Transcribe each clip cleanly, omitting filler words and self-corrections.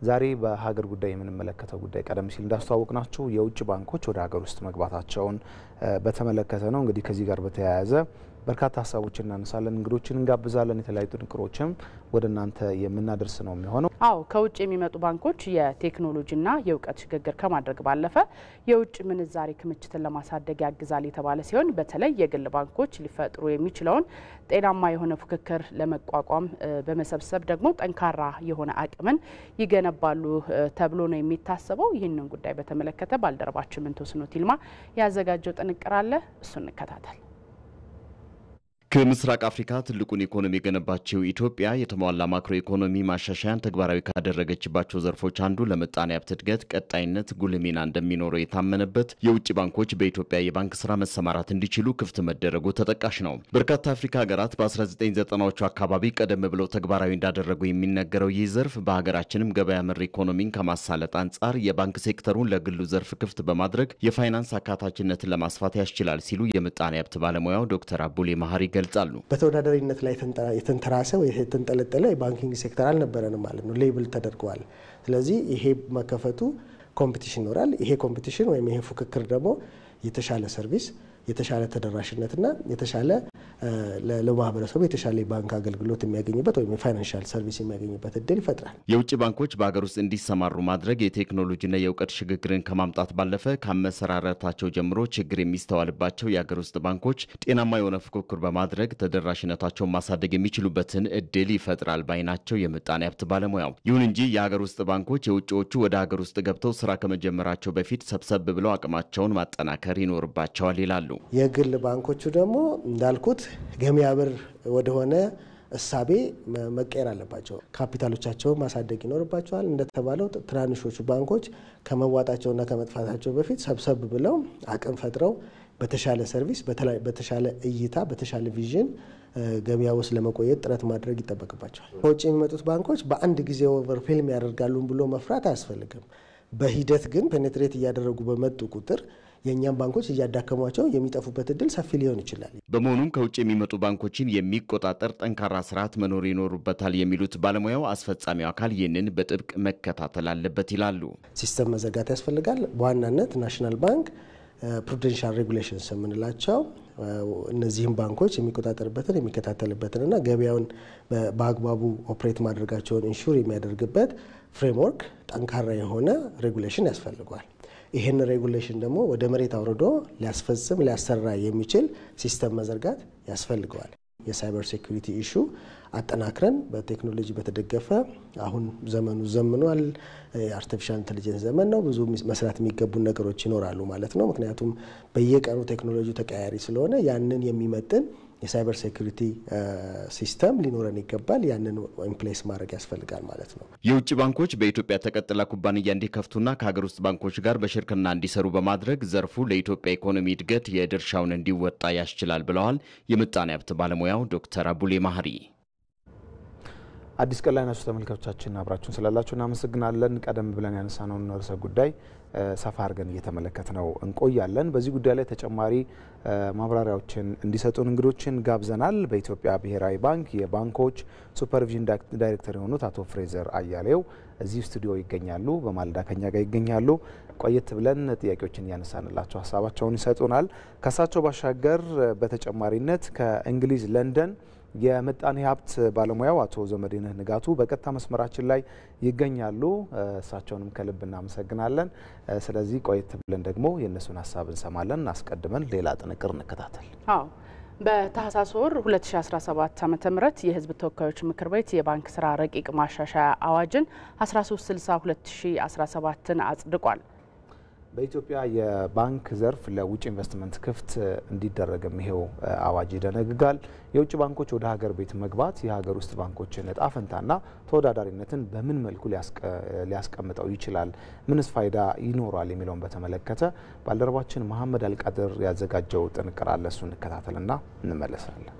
ዛሬ በሀገር ጉዳይ የምንመለከተው ጉዳይ ቀደም ሲል እንዳስተዋወቅናችሁ የውጭ ባንኮች ወደ ሀገር ውስጥ መግባታቸውን በተመለከተ ነው። እንግዲህ ከዚህ ጋር በተያያዘ በርካታ ሀሳቦችን እናነሳለን፣ እንግዶችን እንጋብዛለን፣ የተለያዩ ጥንቅሮችም ወደ እናንተ የምናደርስ ነው የሚሆነው። አዎ ከውጭ የሚመጡ ባንኮች የቴክኖሎጂና የእውቀት ሽግግር ከማድረግ ባለፈ የውጭ ምንዛሪ ክምችትን ለማሳደግ ያግዛል የተባለ ሲሆን በተለይ የግል ባንኮች ሊፈጥሩ የሚችለውን ጤናማ የሆነ ፉክክር ለመቋቋም በመሰብሰብ ደግሞ ጠንካራ የሆነ አቅምን ይገነባሉ ተብሎ ነው የሚታሰበው። ይህንን ጉዳይ በተመለከተ ባልደረባችን ምንተስኖት ይልማ ያዘጋጀው ጥንቅር አለ፣ እሱን እንከታተል። ከምስራቅ አፍሪካ ትልቁን ኢኮኖሚ የገነባቸው ኢትዮጵያ የተሟላ ማክሮ ኢኮኖሚ ማሻሻያን ተግባራዊ ካደረገችባቸው ዘርፎች አንዱ ለምጣኔ ሀብት እድገት ቀጣይነት ጉልህ ሚና እንደሚኖረው የታመነበት የውጭ ባንኮች በኢትዮጵያ የባንክ ስራ መሰማራት እንዲችሉ ክፍት መደረጉ ተጠቃሽ ነው። በርካታ አፍሪካ ሀገራት በ1990ዎቹ አካባቢ ቀደም ብለው ተግባራዊ እንዳደረጉ የሚነገረው ይህ ዘርፍ በሀገራችንም ገበያ መር ኢኮኖሚን ከማሳለጥ አንጻር የባንክ ሴክተሩን ለግሉ ዘርፍ ክፍት በማድረግ የፋይናንስ አካታችነትን ለማስፋት ያስችላል ሲሉ የምጣኔ ሀብት ባለሙያው ዶክተር አቡሌ ማህሪ ገልጻሉ። በተወዳዳሪነት ላይ የተንተራሰ ወይ የተንጠለጠለ የባንኪንግ ሴክተር አልነበረንም ማለት ነው። ሌብል ተደርጓል። ስለዚህ ይሄ መከፈቱ ኮምፒቲሽን ይኖራል። ይሄ ኮምፒቲሽን ወይም ይሄ ፉክክር ደግሞ የተሻለ ሰርቪስ፣ የተሻለ ተደራሽነትና የተሻለ ለማህበረሰቡ የተሻለ ባንክ አገልግሎት የሚያገኝበት ወይም የፋይናንሻል ሰርቪስ የሚያገኝበት እድል ይፈጥራል። የውጭ ባንኮች በሀገር ውስጥ እንዲሰማሩ ማድረግ የቴክኖሎጂና የእውቀት ሽግግርን ከማምጣት ባለፈ ከመሰራረታቸው ጀምሮ ችግር የሚስተዋልባቸው የሀገር ውስጥ ባንኮች ጤናማ የሆነ ፉክክር በማድረግ ተደራሽነታቸውን ማሳደግ የሚችሉበትን እድል ይፈጥራል ባይናቸው የምጣኔ ሀብት ባለሙያው። ይሁን እንጂ የሀገር ውስጥ ባንኮች የውጭዎቹ ወደ ሀገር ውስጥ ገብተው ስራ ከመጀመራቸው በፊት ሰብሰብ ብለው አቅማቸውን ማጠናከር ይኖርባቸዋል ይላሉ። የግል ባንኮቹ ደግሞ እንዳልኩት ገበያ ብር ወደሆነ እሳቤ መቀየር አለባቸው። ካፒታሎቻቸውን ማሳደግ ይኖርባቸዋል። እንደተባለው ትናንሾቹ ባንኮች ከመዋጣቸውና ከመጥፋታቸው በፊት ሰብሰብ ብለው አቅም ፈጥረው በተሻለ ሰርቪስ፣ በተሻለ እይታ፣ በተሻለ ቪዥን ገበያ ውስጥ ለመቆየት ጥረት ማድረግ ይጠበቅባቸዋል። ከውጭ የሚመጡት ባንኮች በአንድ ጊዜ ኦቨርፊልም ያደርጋሉ ብሎ መፍራት አያስፈልግም። በሂደት ግን ፔኔትሬት እያደረጉ በመጡ ቁጥር የኛም ባንኮች እያዳከሟቸው የሚጠፉበት እድል ሰፊ ሊሆን ይችላል። በመሆኑም ከውጭ የሚመጡ ባንኮችን የሚቆጣጠር ጠንካራ ስርዓት መኖር ይኖርበታል የሚሉት ባለሙያው አስፈጻሚው አካል ይህንን በጥብቅ መከታተል አለበት ይላሉ። ሲስተም መዘርጋት ያስፈልጋል። በዋናነት ናሽናል ባንክ ፕሩደንሻል ሬጉሌሽንስ የምንላቸው እነዚህም ባንኮች የሚቆጣጠርበትን የሚከታተልበትንና ገበያውን በአግባቡ ኦፕሬት ማድረጋቸውን ኢንሹር የሚያደርግበት ፍሬምወርክ ጠንካራ የሆነ ሬጉሌሽን ያስፈልገዋል። ይህን ሬጉሌሽን ደግሞ ወደ መሬት አውርዶ ሊያስፈጽም ሊያሰራ የሚችል ሲስተም መዘርጋት ያስፈልገዋል። የሳይበር ሴኩሪቲ ኢሹ አጠናክረን በቴክኖሎጂ በተደገፈ አሁን ዘመኑ ዘምኗል። አርቲፊሻል ኢንተለጀንስ ዘመን ነው። ብዙ መስራት የሚገቡ ነገሮች ይኖራሉ ማለት ነው። ምክንያቱም በየቀኑ ቴክኖሎጂ ተቀያያሪ ስለሆነ ያንን የሚመጥን የሳይበር ሴኩሪቲ ሲስተም ሊኖረን ይገባል። ያንን ኢምፕሌስ ማድረግ ያስፈልጋል ማለት ነው። የውጭ ባንኮች በኢትዮጵያ ተቀጥላ ኩባንያ እንዲከፍቱና ከሀገር ውስጥ ባንኮች ጋር በሽርክና እንዲሰሩ በማድረግ ዘርፉ ለኢትዮጵያ ኢኮኖሚ እድገት የድርሻውን እንዲወጣ ያስችላል ብለዋል የምጣኔ ሀብት ባለሙያው ዶክተር አቡሌ ማህሪ። አዲስ ቀን ላይ ናችሁ ተመልካቾቻችን፣ አብራችሁን ስላላችሁ እናመሰግናለን። ቀደም ብለን ያነሳነውን ርዕሰ ጉዳይ ሰፋ አድርገን እየተመለከትነው እንቆያለን። በዚህ ጉዳይ ላይ ተጨማሪ ማብራሪያዎችን እንዲሰጡን እንግዶችን ጋብዘናል። በኢትዮጵያ ብሔራዊ ባንክ የባንኮች ሱፐርቪዥን ዳይሬክተር የሆኑት አቶ ፍሬዘር አያሌው እዚህ ስቱዲዮ ይገኛሉ። በማለዳ ከኛ ጋር ይገኛሉ። ቆየት ብለን ጥያቄዎችን ያነሳንላቸው ሀሳባቸውን ይሰጡናል። ከሳቸው ባሻገር በተጨማሪነት ከእንግሊዝ ለንደን የምጣኔ ሀብት ባለሙያው አቶ ዘመዴነህ ንጋቱ በቀጥታ መስመራችን ላይ ይገኛሉ። እሳቸውንም ከልብ እናመሰግናለን። ስለዚህ ቆየት ብለን ደግሞ የእነሱን ሀሳብ እንሰማለን። አስቀድመን ሌላ ጥንቅር እንከታተል። አዎ በታህሳስ ወር 2017 ዓ.ም የህዝብ ተወካዮች ምክር ቤት የባንክ ስራ ረቂቅ ማሻሻያ አዋጅን 13/2017 አጽድቋል። በኢትዮጵያ የባንክ ዘርፍ ለውጭ ኢንቨስትመንት ክፍት እንዲደረግም ይሄው አዋጅ ይደነግጋል። የውጭ ባንኮች ወደ ሀገር ቤት መግባት የሀገር ውስጥ ባንኮችን እጣ ፈንታና ተወዳዳሪነትን በምን መልኩ ሊያስቀምጠው ይችላል፣ ምንስ ፋይዳ ይኖራል የሚለውን በተመለከተ ባልደረባችን መሐመድ አልቃድር ያዘጋጀው ጥንቅር አለ። እሱን እንከታተልና እንመለሳለን።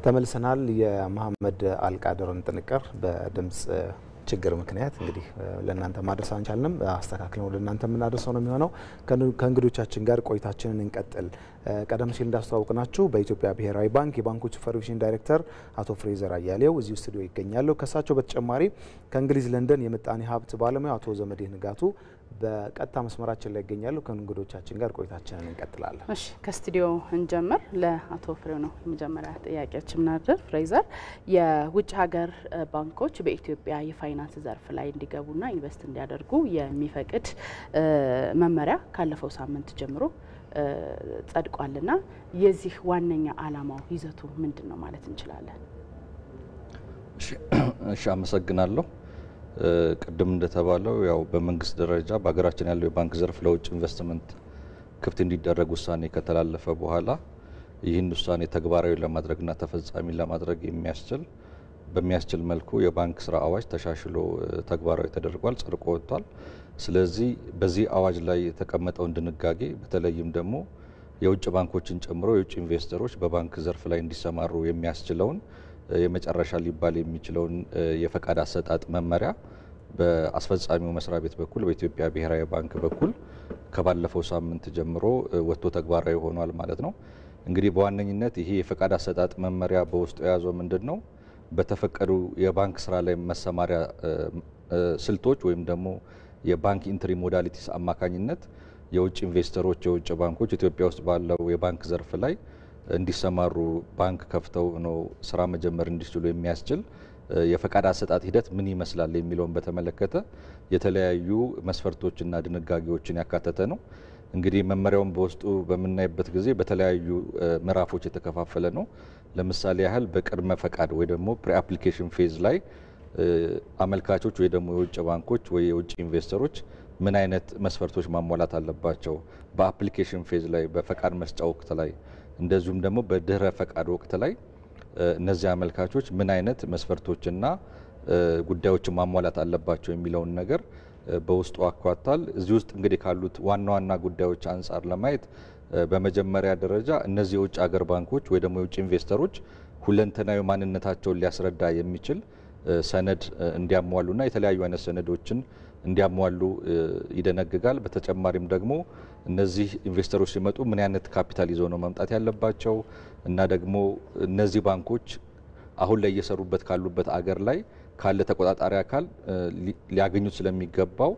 ተመልሰናል። የመሐመድ አልቃድርን ጥንቅር በድምጽ ችግር ምክንያት እንግዲህ ለእናንተ ማድረስ አንቻልንም። አስተካክለን ወደ እናንተ የምናደርሰው ነው የሚሆነው። ከእንግዶቻችን ጋር ቆይታችንን እንቀጥል። ቀደም ሲል እንዳስተዋወቅናችሁ በኢትዮጵያ ብሔራዊ ባንክ የባንኮች ሱፐርቪዥን ዳይሬክተር አቶ ፍሬዘር አያሌው እዚሁ ስቱዲዮ ይገኛሉ። ከሳቸው በተጨማሪ ከእንግሊዝ ለንደን የምጣኔ ሀብት ባለሙያ አቶ ዘመዴ ንጋቱ በቀጥታ መስመራችን ላይ ይገኛሉ። ከእንግዶቻችን ጋር ቆይታችንን እንቀጥላለን። እሺ ከስቱዲዮ እንጀምር። ለአቶ ፍሬው ነው የመጀመሪያ ጥያቄያችን ምናደር። ፍሬዘር የውጭ ሀገር ባንኮች በኢትዮጵያ የፋይናንስ ዘርፍ ላይ እንዲገቡና ኢንቨስት እንዲያደርጉ የሚፈቅድ መመሪያ ካለፈው ሳምንት ጀምሮ ጸድቋልና የዚህ ዋነኛ ዓላማው ይዘቱ ምንድነው ማለት እንችላለን? እሺ አመሰግናለሁ። ቅድም እንደተባለው ያው በመንግስት ደረጃ በሀገራችን ያለው የባንክ ዘርፍ ለውጭ ኢንቨስትመንት ክፍት እንዲደረግ ውሳኔ ከተላለፈ በኋላ ይህን ውሳኔ ተግባራዊ ለማድረግና ተፈጻሚ ለማድረግ በሚያስችል መልኩ የባንክ ስራ አዋጅ ተሻሽሎ ተግባራዊ ተደርጓል፣ ጸድቆ ወጥቷል። ስለዚህ በዚህ አዋጅ ላይ የተቀመጠውን ድንጋጌ በተለይም ደግሞ የውጭ ባንኮችን ጨምሮ የውጭ ኢንቨስተሮች በባንክ ዘርፍ ላይ እንዲሰማሩ የሚያስችለውን የመጨረሻ ሊባል የሚችለውን የፈቃድ አሰጣጥ መመሪያ በአስፈጻሚው መስሪያ ቤት በኩል በኢትዮጵያ ብሔራዊ ባንክ በኩል ከባለፈው ሳምንት ጀምሮ ወጥቶ ተግባራዊ ሆኗል ማለት ነው። እንግዲህ በዋነኝነት ይሄ የፈቃድ አሰጣጥ መመሪያ በውስጡ የያዘው ምንድነው? በተፈቀዱ የባንክ ስራ ላይ መሰማሪያ ስልቶች ወይም ደግሞ የባንክ ኢንትሪ ሞዳሊቲስ አማካኝነት የውጭ ኢንቨስተሮች የውጭ ባንኮች ኢትዮጵያ ውስጥ ባለው የባንክ ዘርፍ ላይ እንዲሰማሩ ባንክ ከፍተው ነው ስራ መጀመር እንዲችሉ የሚያስችል የፈቃድ አሰጣጥ ሂደት ምን ይመስላል የሚለውን በተመለከተ የተለያዩ መስፈርቶችና ድንጋጌዎችን ያካተተ ነው። እንግዲህ መመሪያውን በውስጡ በምናይበት ጊዜ በተለያዩ ምዕራፎች የተከፋፈለ ነው። ለምሳሌ ያህል በቅድመ ፈቃድ ወይ ደግሞ ፕሪ አፕሊኬሽን ፌዝ ላይ አመልካቾች ወይ ደግሞ የውጭ ባንኮች ወይ የውጭ ኢንቨስተሮች ምን አይነት መስፈርቶች ማሟላት አለባቸው፣ በአፕሊኬሽን ፌዝ ላይ በፈቃድ መስጫ ወቅት ላይ እንደዚሁም ደግሞ በድህረ ፈቃድ ወቅት ላይ እነዚህ አመልካቾች ምን አይነት መስፈርቶችና ጉዳዮችን ማሟላት አለባቸው የሚለውን ነገር በውስጡ አካቷል። እዚህ ውስጥ እንግዲህ ካሉት ዋና ዋና ጉዳዮች አንጻር ለማየት በመጀመሪያ ደረጃ እነዚህ የውጭ ሀገር ባንኮች ወይ ደግሞ የውጭ ኢንቨስተሮች ሁለንተናዊ ማንነታቸውን ሊያስረዳ የሚችል ሰነድ እንዲያሟሉና የተለያዩ አይነት ሰነዶችን እንዲያሟሉ ይደነግጋል። በተጨማሪም ደግሞ እነዚህ ኢንቨስተሮች ሲመጡ ምን አይነት ካፒታል ይዘው ነው መምጣት ያለባቸው እና ደግሞ እነዚህ ባንኮች አሁን ላይ እየሰሩበት ካሉበት አገር ላይ ካለ ተቆጣጣሪ አካል ሊያገኙት ስለሚገባው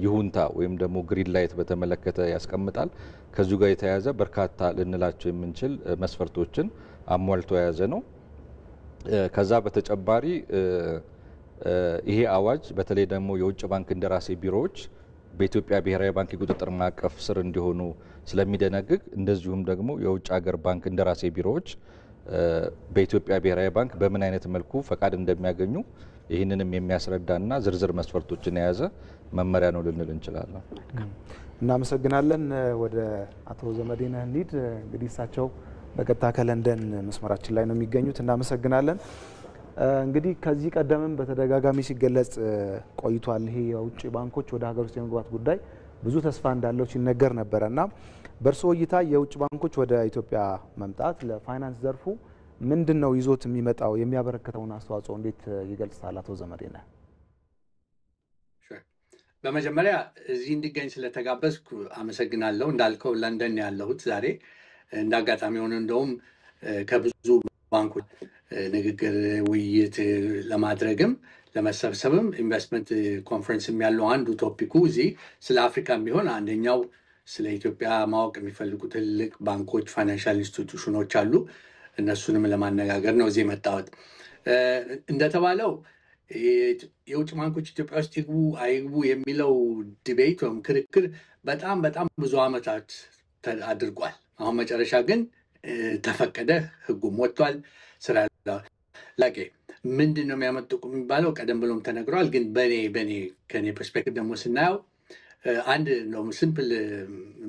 ይሁንታ ወይም ደግሞ ግሪን ላይት በተመለከተ ያስቀምጣል። ከዚሁ ጋር የተያያዘ በርካታ ልንላቸው የምንችል መስፈርቶችን አሟልቶ የያዘ ነው። ከዛ በተጨማሪ ይሄ አዋጅ በተለይ ደግሞ የውጭ ባንክ እንደራሴ ቢሮዎች በኢትዮጵያ ብሔራዊ ባንክ የቁጥጥር ማዕቀፍ ስር እንዲሆኑ ስለሚደነግግ እንደዚሁም ደግሞ የውጭ ሀገር ባንክ እንደራሴ ቢሮዎች በኢትዮጵያ ብሔራዊ ባንክ በምን አይነት መልኩ ፈቃድ እንደሚያገኙ ይህንንም የሚያስረዳና ዝርዝር መስፈርቶችን የያዘ መመሪያ ነው ልንል እንችላለን። እናመሰግናለን። ወደ አቶ ዘመዴነህ እንሂድ። እንግዲህ እሳቸው በቀጥታ ከለንደን መስመራችን ላይ ነው የሚገኙት። እናመሰግናለን። እንግዲህ ከዚህ ቀደምም በተደጋጋሚ ሲገለጽ ቆይቷል። ይሄ የውጭ ባንኮች ወደ ሀገር ውስጥ የመግባት ጉዳይ ብዙ ተስፋ እንዳለው ሲነገር ነበረና በእርስዎ እይታ የውጭ ባንኮች ወደ ኢትዮጵያ መምጣት ለፋይናንስ ዘርፉ ምንድነው ይዞት የሚመጣው? የሚያበረክተውን አስተዋጽኦ እንዴት ይገልጻል? አቶ ዘመዴነህ። በመጀመሪያ እዚህ እንዲገኝ ስለተጋበዝኩ አመሰግናለሁ። እንዳልከው ለንደን ያለሁት ዛሬ እንዳጋጣሚ ሆነ እንደውም ከብዙ ባንኮች ንግግር ውይይት ለማድረግም ለመሰብሰብም ኢንቨስትመንት ኮንፈረንስም ያለው አንዱ ቶፒኩ እዚህ ስለ አፍሪካም ቢሆን አንደኛው ስለ ኢትዮጵያ ማወቅ የሚፈልጉ ትልቅ ባንኮች ፋይናንሻል ኢንስቲትዩሽኖች አሉ። እነሱንም ለማነጋገር ነው እዚህ የመጣሁት። እንደተባለው የውጭ ባንኮች ኢትዮጵያ ውስጥ ይግቡ አይግቡ የሚለው ዲቤት ወይም ክርክር በጣም ብዙ ዓመታት አድርጓል። አሁን መጨረሻ ግን ተፈቀደ፣ ህጉም ወጥቷል። ስራ ላቄ ምንድን ነው የሚያመጡቁ የሚባለው ቀደም ብሎም ተነግሯል። ግን ከኔ ፐርስፔክቲቭ ደግሞ ስናየው አንድ ነው ሲምፕል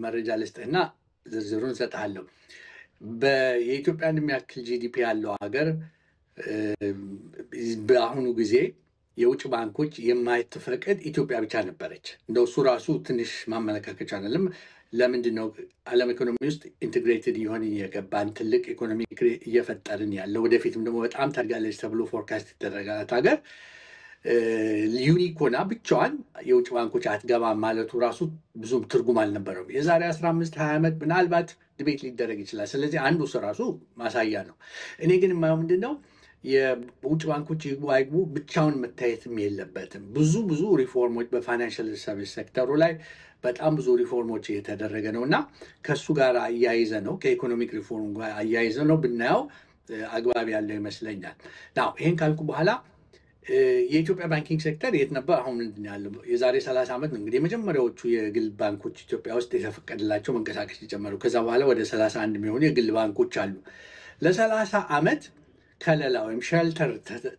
መረጃ ልስጥህና ዝርዝሩን እሰጥሃለሁ። የኢትዮጵያን የሚያክል ጂዲፒ ያለው ሀገር በአሁኑ ጊዜ የውጭ ባንኮች የማትፈቅድ ኢትዮጵያ ብቻ ነበረች። እንደው እሱ ራሱ ትንሽ ማመለካከቻ አይደለም። ለምንድን ነው ዓለም ኢኮኖሚ ውስጥ ኢንቴግሬትድ የሆነ የገባን ትልቅ ኢኮኖሚ እየፈጠርን ያለው ወደፊትም ደግሞ በጣም ታድጋለች ተብሎ ፎርካስት የተደረጋት ሀገር ዩኒክ ሆና ብቻዋን የውጭ ባንኮች አትገባም ማለቱ ራሱ ብዙም ትርጉም አልነበረውም። የዛሬ 15-20 ዓመት ምናልባት ድቤት ሊደረግ ይችላል። ስለዚህ አንዱ እሱ ራሱ ማሳያ ነው። እኔ ግን የማየው ምንድን ነው የውጭ ባንኮች ይግቡ አይግቡ ብቻውን መታየትም የለበትም። ብዙ ሪፎርሞች በፋይናንሽል ሰርቪስ ሴክተሩ ላይ በጣም ብዙ ሪፎርሞች እየተደረገ ነው እና ከእሱ ጋር አያይዘ ነው ከኢኮኖሚክ ሪፎርም ጋር አያይዘ ነው ብናየው አግባብ ያለው ይመስለኛል። ናው ይህን ካልኩ በኋላ የኢትዮጵያ ባንኪንግ ሴክተር የት ነበር? አሁን ምንድን ያለው? የዛሬ 30 ዓመት ነው እንግዲህ የመጀመሪያዎቹ የግል ባንኮች ኢትዮጵያ ውስጥ የተፈቀደላቸው መንቀሳቀስ የጀመሩ። ከዛ በኋላ ወደ 31 የሚሆኑ የግል ባንኮች አሉ። ለ30 ዓመት ከለላ ወይም ሸልተር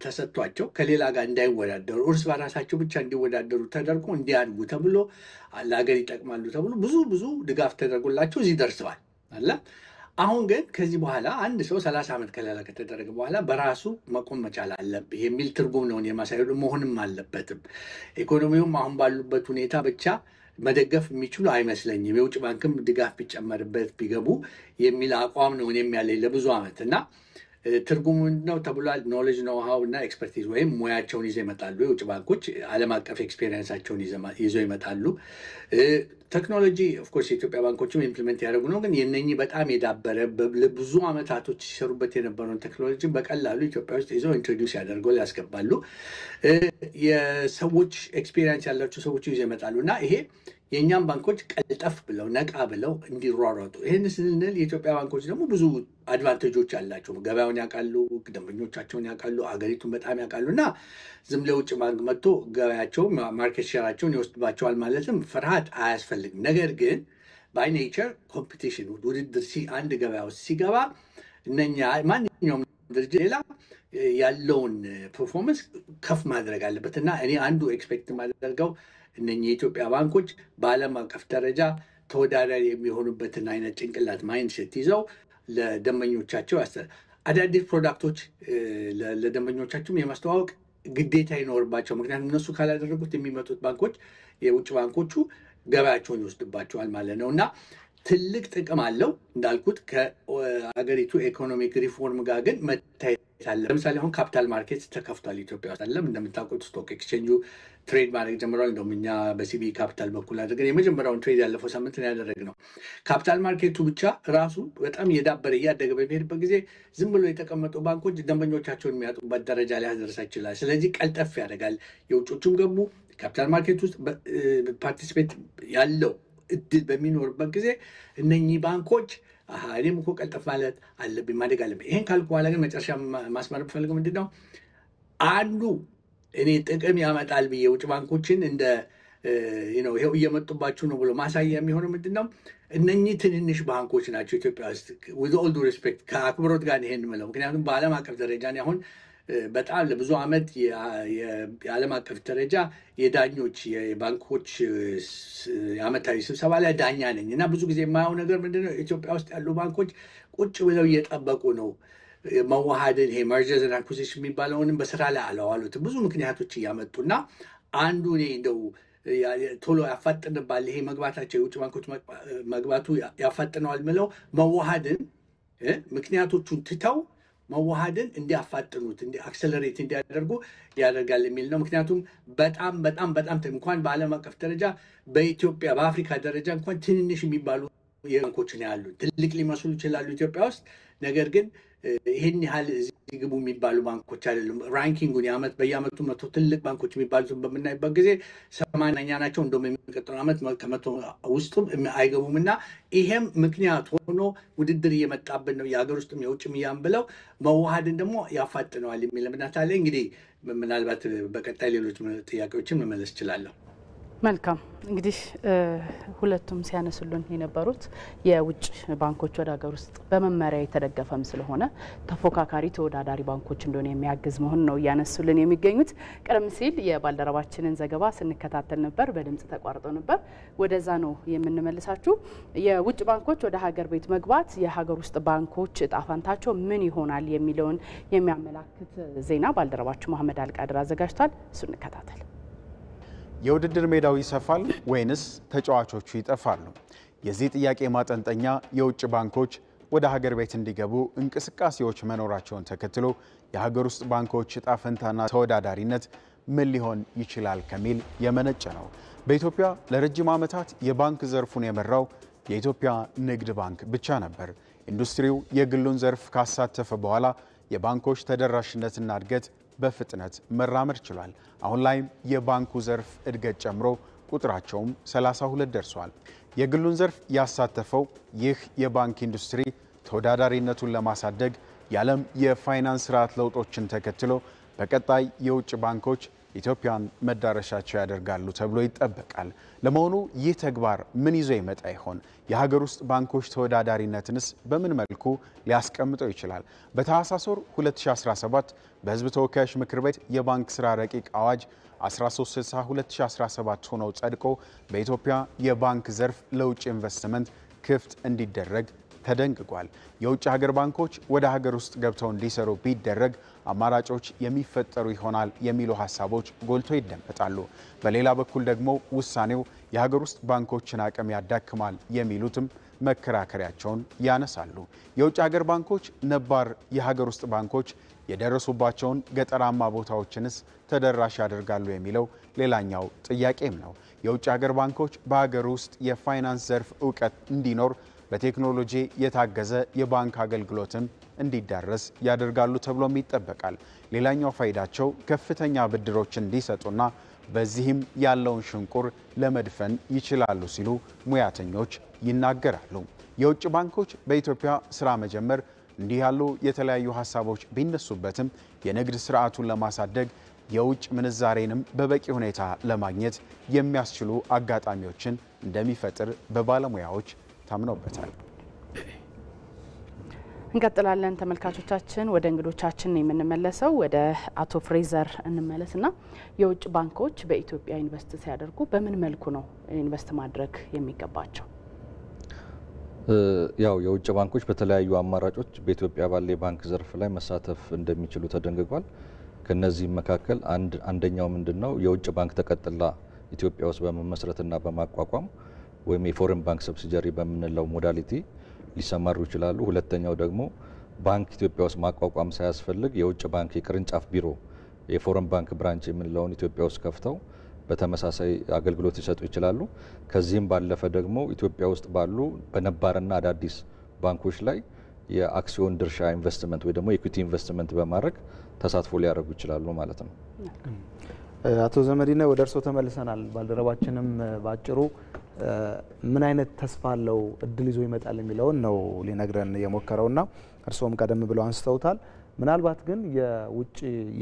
ተሰጥቷቸው ከሌላ ጋር እንዳይወዳደሩ እርስ በራሳቸው ብቻ እንዲወዳደሩ ተደርጎ እንዲያድጉ ተብሎ ለሀገር ይጠቅማሉ ተብሎ ብዙ ድጋፍ ተደርጎላቸው እዚህ ደርሰዋል አለ። አሁን ግን ከዚህ በኋላ አንድ ሰው 30 ዓመት ከለላ ከተደረገ በኋላ በራሱ መቆም መቻል አለብህ የሚል ትርጉም ነው የማሳየው። መሆንም አለበትም። ኢኮኖሚውም አሁን ባሉበት ሁኔታ ብቻ መደገፍ የሚችሉ አይመስለኝም። የውጭ ባንክም ድጋፍ ቢጨመርበት ቢገቡ የሚል አቋም ነው እኔም ያለኝ ለብዙ ዓመት እና ትርጉሙ ነው ተብሏል። ኖሌጅ ኖው ሃው እና ኤክስፐርቲዝ ወይም ሙያቸውን ይዘው ይመጣሉ። የውጭ ባንኮች ዓለም አቀፍ ኤክስፔሪንሳቸውን ይዘው ይመጣሉ። ቴክኖሎጂ ኦፍኮርስ የኢትዮጵያ ባንኮችም ኢምፕሊመንት ያደርጉ ነው። ግን የነኚህ በጣም የዳበረ ለብዙ ዓመታቶች ሲሰሩበት የነበረውን ቴክኖሎጂ በቀላሉ ኢትዮጵያ ውስጥ ይዘው ኢንትሮዲውስ ያደርገው ያስገባሉ። የሰዎች ኤክስፔሪንስ ያላቸው ሰዎች ይዘው ይመጣሉ እና ይሄ የእኛም ባንኮች ቀልጠፍ ብለው ነቃ ብለው እንዲሯሯጡ ይህን ስንል የኢትዮጵያ ባንኮች ደግሞ ብዙ አድቫንቴጆች አላቸው። ገበያውን ያውቃሉ፣ ደንበኞቻቸውን ያውቃሉ፣ አገሪቱን በጣም ያውቃሉ እና ዝም ለውጭ ባንክ መጥቶ ገበያቸው ማርኬት ሼራቸውን ይወስድባቸዋል ማለትም ፍርሃት አያስፈልግም። ነገር ግን ባይ ኔቸር ኮምፒቲሽን ውድድር አንድ ገበያ ውስጥ ሲገባ እነኛ ማንኛውም ድርጅት ሌላ ያለውን ፐርፎርመንስ ከፍ ማድረግ አለበት እና እኔ አንዱ ኤክስፔክት ማደርገው እነኚህ የኢትዮጵያ ባንኮች በዓለም አቀፍ ደረጃ ተወዳዳሪ የሚሆኑበትን አይነት ጭንቅላት ማይንድሴት ይዘው ለደንበኞቻቸው አዳዲስ ፕሮዳክቶች ለደንበኞቻቸውም የማስተዋወቅ ግዴታ ይኖርባቸው። ምክንያቱም እነሱ ካላደረጉት የሚመጡት ባንኮች የውጭ ባንኮቹ ገበያቸውን ይወስድባቸዋል ማለት ነው እና ትልቅ ጥቅም አለው እንዳልኩት ከሀገሪቱ ኢኮኖሚክ ሪፎርም ጋር ግን መታየት አለ። ለምሳሌ አሁን ካፒታል ማርኬት ተከፍቷል ኢትዮጵያ ውስጥ አለም። እንደምታውቁት ስቶክ ኤክስቼንጁ ትሬድ ማድረግ ጀምረዋል። እንደውም እኛ በሲቢ ካፒታል በኩል አድርገን የመጀመሪያውን ትሬድ ያለፈው ሳምንት ነው ያደረግነው። ካፒታል ማርኬቱ ብቻ ራሱ በጣም እየዳበረ እያደገ በሚሄድበት ጊዜ ዝም ብሎ የተቀመጡ ባንኮች ደንበኞቻቸውን የሚያጡበት ደረጃ ላይ ያደርሳ ይችላል። ስለዚህ ቀልጠፍ ያደርጋል። የውጮቹም ገቡ ካፒታል ማርኬት ውስጥ ፓርቲሲፔት ያለው እድል በሚኖርበት ጊዜ እነኚህ ባንኮች እኔም እኮ ቀልጠፍ ማለት አለብኝ ማደግ አለብኝ። ይሄን ካልኩ በኋላ ግን መጨረሻ ማስመር ፈልገው ምንድን ነው አንዱ እኔ ጥቅም ያመጣል ብዬ ውጭ ባንኮችን እንደ ይኸው እየመጡባችሁ ነው ብሎ ማሳያ የሚሆነው ምንድን ነው እነኚህ ትንንሽ ባንኮች ናቸው ኢትዮጵያ ውስጥ with all due respect ከአክብሮት ጋር ይሄን ምለው። ምክንያቱም በዓለም አቀፍ ደረጃ አሁን በጣም ለብዙ ዓመት የዓለም አቀፍ ደረጃ የዳኞች የባንኮች የዓመታዊ ስብሰባ ላይ ዳኛ ነኝ እና ብዙ ጊዜ የማየው ነገር ምንድነው ኢትዮጵያ ውስጥ ያሉ ባንኮች ቁጭ ብለው እየጠበቁ ነው መዋሃድን ይሄ መርጀርስ ኤንድ አኩዚሽን የሚባለውንም በስራ ላይ አለዋሉትም ብዙ ምክንያቶች እያመጡና አንዱ እኔ እንደው ቶሎ ያፋጥንባል ይሄ መግባታቸው የውጭ ባንኮች መግባቱ ያፋጥነዋል ምለው መዋሃድን ምክንያቶቹን ትተው መዋሃድን እንዲያፋጥኑት አክሰለሬት እንዲያደርጉ ያደርጋል የሚል ነው። ምክንያቱም በጣም እንኳን በዓለም አቀፍ ደረጃ በኢትዮጵያ በአፍሪካ ደረጃ እንኳን ትንንሽ የሚባሉ የባንኮች ነው ያሉ። ትልቅ ሊመስሉ ይችላሉ ኢትዮጵያ ውስጥ ነገር ግን ይሄን ያህል እዚህ ግቡ የሚባሉ ባንኮች አይደሉም። ራንኪንጉን በየዓመቱ መቶ ትልቅ ባንኮች የሚባሉትን በምናይበት ጊዜ 80ኛ ናቸው። እንደውም የሚቀጥለው ዓመት ከመቶ ውስጡም አይገቡም እና ይሄም ምክንያት ሆኖ ውድድር እየመጣብን ነው የሀገር ውስጥም የውጭም እያም ብለው መዋሃድን ደግሞ ያፋጥነዋል የሚል እምነት አለ። እንግዲህ ምናልባት በቀጣይ ሌሎች ጥያቄዎችን መመለስ እችላለሁ። መልካም እንግዲህ ሁለቱም ሲያነሱልን የነበሩት የውጭ ባንኮች ወደ ሀገር ውስጥ በመመሪያ የተደገፈም ስለሆነ ተፎካካሪ ተወዳዳሪ ባንኮች እንደሆነ የሚያግዝ መሆን ነው እያነሱልን የሚገኙት። ቀደም ሲል የባልደረባችንን ዘገባ ስንከታተል ነበር፣ በድምጽ ተቋርጦ ነበር። ወደዛ ነው የምንመልሳችሁ። የውጭ ባንኮች ወደ ሀገር ቤት መግባት የሀገር ውስጥ ባንኮች እጣ ፈንታቸው ምን ይሆናል የሚለውን የሚያመላክት ዜና ባልደረባችሁ መሐመድ አልቃድር አዘጋጅቷል። እሱ እንከታተል። የውድድር ሜዳው ይሰፋል ወይንስ ተጫዋቾቹ ይጠፋሉ? የዚህ ጥያቄ ማጠንጠኛ የውጭ ባንኮች ወደ ሀገር ቤት እንዲገቡ እንቅስቃሴዎች መኖራቸውን ተከትሎ የሀገር ውስጥ ባንኮች እጣ ፈንታና ተወዳዳሪነት ምን ሊሆን ይችላል ከሚል የመነጨ ነው። በኢትዮጵያ ለረጅም ዓመታት የባንክ ዘርፉን የመራው የኢትዮጵያ ንግድ ባንክ ብቻ ነበር። ኢንዱስትሪው የግሉን ዘርፍ ካሳተፈ በኋላ የባንኮች ተደራሽነትና እድገት በፍጥነት መራመድ ችሏል። አሁን ላይም የባንኩ ዘርፍ እድገት ጨምሮ ቁጥራቸውም 32 ደርሷል። የግሉን ዘርፍ ያሳተፈው ይህ የባንክ ኢንዱስትሪ ተወዳዳሪነቱን ለማሳደግ የዓለም የፋይናንስ ስርዓት ለውጦችን ተከትሎ በቀጣይ የውጭ ባንኮች ኢትዮጵያን መዳረሻቸው ያደርጋሉ ተብሎ ይጠበቃል። ለመሆኑ ይህ ተግባር ምን ይዞ ይመጣ ይሆን? የሀገር ውስጥ ባንኮች ተወዳዳሪነትንስ በምን መልኩ ሊያስቀምጠው ይችላል? በታህሳስ ወር 2017 በሕዝብ ተወካዮች ምክር ቤት የባንክ ስራ ረቂቅ አዋጅ 1360/2017 ሆኖ ጸድቆ በኢትዮጵያ የባንክ ዘርፍ ለውጭ ኢንቨስትመንት ክፍት እንዲደረግ ተደንግጓል። የውጭ ሀገር ባንኮች ወደ ሀገር ውስጥ ገብተው እንዲሰሩ ቢደረግ አማራጮች የሚፈጠሩ ይሆናል የሚሉ ሀሳቦች ጎልቶ ይደመጣሉ። በሌላ በኩል ደግሞ ውሳኔው የሀገር ውስጥ ባንኮችን አቅም ያዳክማል የሚሉትም መከራከሪያቸውን ያነሳሉ። የውጭ ሀገር ባንኮች ነባር የሀገር ውስጥ ባንኮች የደረሱባቸውን ገጠራማ ቦታዎችንስ ተደራሽ ያደርጋሉ የሚለው ሌላኛው ጥያቄም ነው። የውጭ ሀገር ባንኮች በሀገር ውስጥ የፋይናንስ ዘርፍ እውቀት እንዲኖር በቴክኖሎጂ የታገዘ የባንክ አገልግሎትም እንዲዳረስ ያደርጋሉ ተብሎም ይጠበቃል። ሌላኛው ፋይዳቸው ከፍተኛ ብድሮችን እንዲሰጡና በዚህም ያለውን ሽንቁር ለመድፈን ይችላሉ ሲሉ ሙያተኞች ይናገራሉ። የውጭ ባንኮች በኢትዮጵያ ስራ መጀመር እንዲህ ያሉ የተለያዩ ሀሳቦች ቢነሱበትም የንግድ ስርዓቱን ለማሳደግ የውጭ ምንዛሬንም በበቂ ሁኔታ ለማግኘት የሚያስችሉ አጋጣሚዎችን እንደሚፈጥር በባለሙያዎች ታምኖበታል። እንቀጥላለን ተመልካቾቻችን። ወደ እንግዶቻችን የምንመለሰው ወደ አቶ ፍሬዘር እንመለስና የውጭ ባንኮች በኢትዮጵያ ኢንቨስት ሲያደርጉ በምን መልኩ ነው ኢንቨስት ማድረግ የሚገባቸው? ያው የውጭ ባንኮች በተለያዩ አማራጮች በኢትዮጵያ ባለ የባንክ ዘርፍ ላይ መሳተፍ እንደሚችሉ ተደንግጓል። ከነዚህም መካከል አንደኛው ምንድነው የውጭ ባንክ ተቀጥላ ኢትዮጵያ ውስጥ በመመስረትና በማቋቋም ወይም የፎሬን ባንክ ሰብሲዲያሪ በምንለው ሞዳሊቲ ሊሰማሩ ይችላሉ። ሁለተኛው ደግሞ ባንክ ኢትዮጵያ ውስጥ ማቋቋም ሳያስፈልግ የውጭ ባንክ የቅርንጫፍ ቢሮ የፎሬን ባንክ ብራንች የምንለውን ኢትዮጵያ ውስጥ ከፍተው በተመሳሳይ አገልግሎት ሊሰጡ ይችላሉ። ከዚህም ባለፈ ደግሞ ኢትዮጵያ ውስጥ ባሉ በነባርና አዳዲስ ባንኮች ላይ የአክሲዮን ድርሻ ኢንቨስትመንት ወይ ደግሞ ኢኩዊቲ ኢንቨስትመንት በማድረግ ተሳትፎ ሊያደርጉ ይችላሉ ማለት ነው። አቶ ዘመዲና ወደ እርሶ ተመልሰናል። ባልደረባችንም ባጭሩ ምን አይነት ተስፋ አለው እድል ይዞ ይመጣል የሚለውን ነው ሊነግረን የሞከረውና እርሶም ቀደም ብለው አንስተውታል። ምናልባት ግን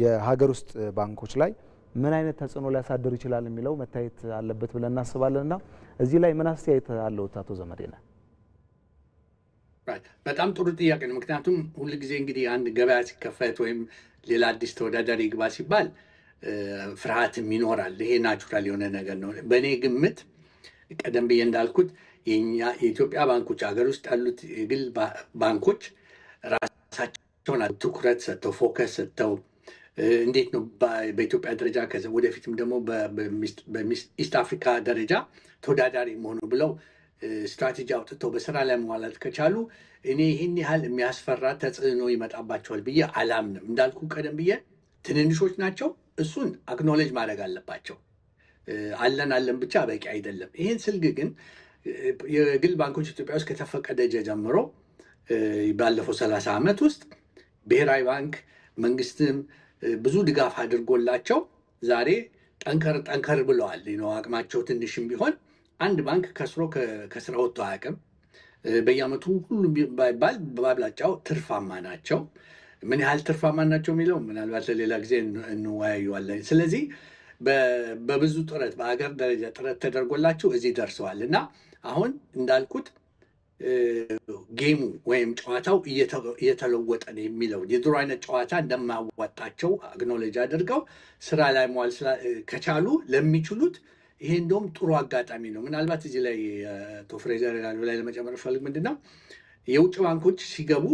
የሀገር ውስጥ ባንኮች ላይ ምን አይነት ተጽዕኖ ሊያሳድር ይችላል የሚለው መታየት አለበት ብለን እናስባለንና እዚህ ላይ ምን አስተያየት አለው አቶ ዘመዲና? በጣም ጥሩ ጥያቄ ነው። ምክንያቱም ሁልጊዜ እንግዲህ አንድ ገበያ ሲከፈት ወይም ሌላ አዲስ ተወዳዳሪ ግባ ሲባል ፍርሃትም ይኖራል። ይሄ ናቹራል የሆነ ነገር ነው። በእኔ ግምት ቀደም ብዬ እንዳልኩት የኢትዮጵያ ባንኮች ሀገር ውስጥ ያሉት የግል ባንኮች ራሳቸውን ትኩረት ሰጥተው ፎከስ ሰጥተው እንዴት ነው በኢትዮጵያ ደረጃ ወደፊትም ደግሞ በኢስት አፍሪካ ደረጃ ተወዳዳሪ መሆኑ ብለው ስትራቴጂ አውጥተው በስራ ላይ መዋላት ከቻሉ እኔ ይህን ያህል የሚያስፈራ ተጽዕኖ ይመጣባቸዋል ብዬ አላምንም። እንዳልኩ ቀደም ብዬ ትንንሾች ናቸው። እሱን አክኖሌጅ ማድረግ አለባቸው። አለን ብቻ በቂ አይደለም። ይህን ስልግ ግን የግል ባንኮች ኢትዮጵያ ውስጥ ከተፈቀደ ጀምሮ ባለፈው 30 ዓመት ውስጥ ብሔራዊ ባንክ መንግስትም ብዙ ድጋፍ አድርጎላቸው ዛሬ ጠንከር ብለዋል። አቅማቸው ትንሽም ቢሆን አንድ ባንክ ከስሮ ከስራ ወጥቶ አያውቅም። በየዓመቱ ሁሉም ባይባል በአብላጫው ትርፋማ ናቸው። ምን ያህል ትርፋማ ናቸው የሚለው ምናልባት ለሌላ ጊዜ እንወያዩዋለን። ስለዚህ በብዙ ጥረት በሀገር ደረጃ ጥረት ተደርጎላቸው እዚህ ደርሰዋል እና አሁን እንዳልኩት ጌሙ ወይም ጨዋታው እየተለወጠ ነው የሚለው የድሮ አይነት ጨዋታ እንደማያዋጣቸው አግኖሌጅ አድርገው ስራ ላይ መዋል ከቻሉ ለሚችሉት ይሄ እንደውም ጥሩ አጋጣሚ ነው። ምናልባት እዚህ ላይ አቶ ፍሬዘር ላይ ለመጨመር ፈልግ ምንድነው የውጭ ባንኮች ሲገቡ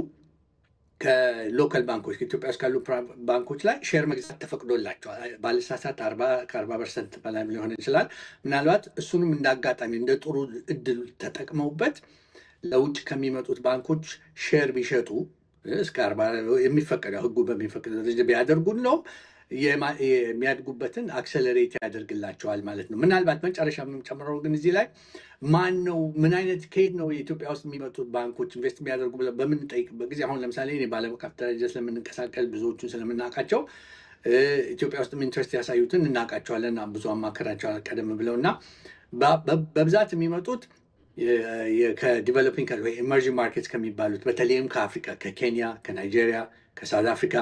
ከሎካል ባንኮች ከኢትዮጵያ ውስጥ ካሉ ባንኮች ላይ ሼር መግዛት ተፈቅዶላቸዋል። ባለሳሳት 40% በላይ ሊሆን ይችላል። ምናልባት እሱንም እንደ አጋጣሚ እንደ ጥሩ እድል ተጠቅመውበት ለውጭ ከሚመጡት ባንኮች ሼር ቢሸጡ እስከ 40 የሚፈቀደው ህጉ በሚፈቅደው ደረጃ ቢያደርጉ ነው የሚያድጉበትን አክሰለሬት ያደርግላቸዋል ማለት ነው። ምናልባት መጨረሻ የምንጨምረው ግን እዚህ ላይ ማን ነው ምን አይነት ከየት ነው የኢትዮጵያ ውስጥ የሚመጡት ባንኮች ኢንቨስት የሚያደርጉ ብለን በምንጠይቅበት ጊዜ አሁን ለምሳሌ እኔ በዓለም አቀፍ ደረጃ ስለምንንቀሳቀስ ብዙዎቹን ስለምናውቃቸው ኢትዮጵያ ውስጥ ኢንትረስት ያሳዩትን እናውቃቸዋለን። ብዙ አማከራቸዋል ቀደም ብለው እና በብዛት የሚመጡት ከዲቨሎፒንግ ወይ ኢመርጂንግ ማርኬትስ ከሚባሉት በተለይም ከአፍሪካ ከኬንያ፣ ከናይጄሪያ፣ ከሳውት አፍሪካ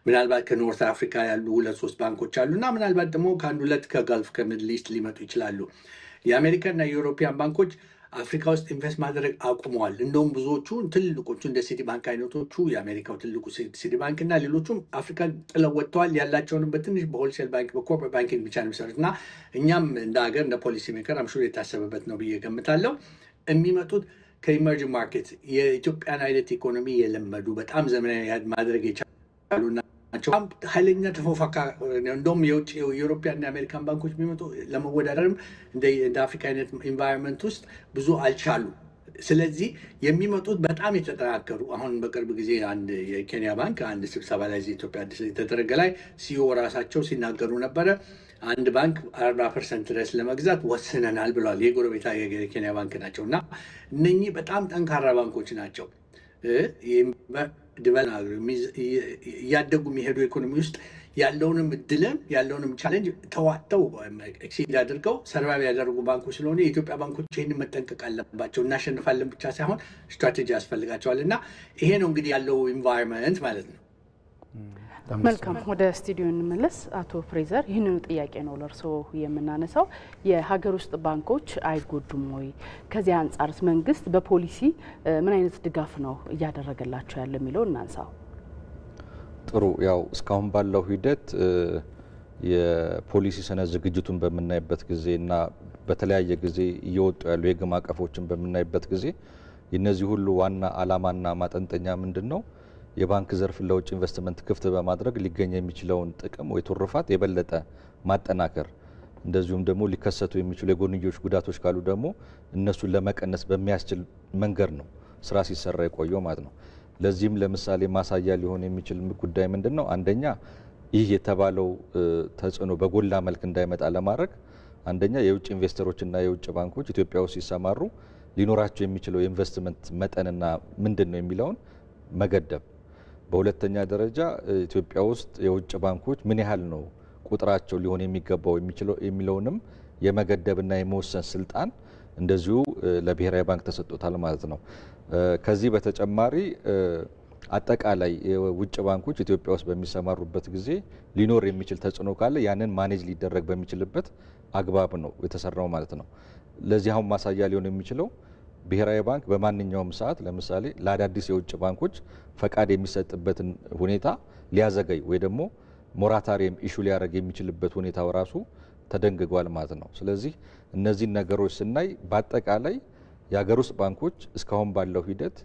ምናልባት ከኖርት አፍሪካ ያሉ 2-3 ባንኮች አሉ እና ምናልባት ደግሞ ከአንድ 2 ከጋልፍ ከሚድል ኢስት ሊመጡ ይችላሉ። የአሜሪካና የዩሮፒያን ባንኮች አፍሪካ ውስጥ ኢንቨስት ማድረግ አቁመዋል። እንደውም ብዙዎቹ ትልቆቹ እንደ ሲቲ ባንክ አይነቶቹ የአሜሪካው ትልቁ ሲቲ ባንክ እና ሌሎቹም አፍሪካን ጥለው ወጥተዋል። ያላቸውንም በትንሽ በሆልሴል ባንክ በኮርፖሬት ባንኪንግ ብቻ ነው የሚሰሩት እና እኛም እንደ ሀገር እንደ ፖሊሲ ሜከር አምሹር የታሰበበት ነው ብዬ ገምታለሁ። የሚመጡት ከኢመርጂንግ ማርኬት የኢትዮጵያን አይነት ኢኮኖሚ የለመዱ በጣም ዘመናዊ ማድረግ የቻሉ ናቸው። ኃይለኛ ተፎካካሪ እንደውም የውጭ የዩሮፒያን የአሜሪካን ባንኮች የሚመጡ ለመወዳደርም እንደ አፍሪካ አይነት ኢንቫይሮንመንት ውስጥ ብዙ አልቻሉ። ስለዚህ የሚመጡት በጣም የተጠናከሩ አሁን በቅርብ ጊዜ አንድ የኬንያ ባንክ አንድ ስብሰባ ላይ ኢትዮጵያ አዲስ የተደረገ ላይ ሲኦ ራሳቸው ሲናገሩ ነበረ። አንድ ባንክ 40% ድረስ ለመግዛት ወስነናል ብለዋል። የጎረቤታ የኬንያ ባንክ ናቸው እና እነኚህ በጣም ጠንካራ ባንኮች ናቸው። እያደጉ የሚሄዱ ኢኮኖሚ ውስጥ ያለውንም እድልም ያለውንም ቻሌንጅ ተዋጥተው ኤክሲድ አድርገው ሰርቫይቭ ያደርጉ ባንኮች ስለሆነ የኢትዮጵያ ባንኮች ይህንን መጠንቀቅ አለባቸው። እናሸንፋለን ብቻ ሳይሆን ስትራቴጂ ያስፈልጋቸዋል እና ይሄ ነው እንግዲህ ያለው ኢንቫይሮንመንት ማለት ነው። መልካም፣ ወደ ስቱዲዮ እንመለስ። አቶ ፍሬዘር ይህንኑ ጥያቄ ነው ለእርስዎ የምናነሳው። የሀገር ውስጥ ባንኮች አይጎዱም ወይ? ከዚህ አንጻርስ መንግስት በፖሊሲ ምን አይነት ድጋፍ ነው እያደረገላቸው ያለ የሚለው እናንሳው። ጥሩ፣ ያው እስካሁን ባለው ሂደት የፖሊሲ ሰነድ ዝግጅቱን በምናይበት ጊዜ እና በተለያየ ጊዜ እየወጡ ያሉ የህግ ማዕቀፎችን በምናይበት ጊዜ የነዚህ ሁሉ ዋና አላማና ማጠንጠኛ ምንድን ነው? የባንክ ዘርፍ ለውጭ ኢንቨስትመንት ክፍት በማድረግ ሊገኝ የሚችለውን ጥቅም ወይ ትሩፋት የበለጠ ማጠናከር፣ እንደዚሁም ደግሞ ሊከሰቱ የሚችሉ የጎንዮሽ ጉዳቶች ካሉ ደግሞ እነሱን ለመቀነስ በሚያስችል መንገድ ነው ስራ ሲሰራ የቆየው ማለት ነው። ለዚህም ለምሳሌ ማሳያ ሊሆን የሚችል ጉዳይ ምንድን ነው? አንደኛ ይህ የተባለው ተጽዕኖ በጎላ መልክ እንዳይመጣ ለማድረግ አንደኛ የውጭ ኢንቨስተሮችና የውጭ ባንኮች ኢትዮጵያ ውስጥ ሲሰማሩ ሊኖራቸው የሚችለው የኢንቨስትመንት መጠንና ምንድን ነው የሚለውን መገደብ። በሁለተኛ ደረጃ ኢትዮጵያ ውስጥ የውጭ ባንኮች ምን ያህል ነው ቁጥራቸው ሊሆን የሚገባው የሚለውንም የመገደብና የመወሰን ስልጣን እንደዚሁ ለብሔራዊ ባንክ ተሰጥቶታል ማለት ነው። ከዚህ በተጨማሪ አጠቃላይ የውጭ ባንኮች ኢትዮጵያ ውስጥ በሚሰማሩበት ጊዜ ሊኖር የሚችል ተጽዕኖ ካለ ያንን ማኔጅ ሊደረግ በሚችልበት አግባብ ነው የተሰራው ማለት ነው። ለዚህ አሁን ማሳያ ሊሆን የሚችለው ብሔራዊ ባንክ በማንኛውም ሰዓት ለምሳሌ ለአዳዲስ የውጭ ባንኮች ፈቃድ የሚሰጥበትን ሁኔታ ሊያዘገይ ወይ ደግሞ ሞራታሪየም ኢሹ ሊያደርግ የሚችልበት ሁኔታው ራሱ ተደንግጓል ማለት ነው። ስለዚህ እነዚህን ነገሮች ስናይ በአጠቃላይ የሀገር ውስጥ ባንኮች እስካሁን ባለው ሂደት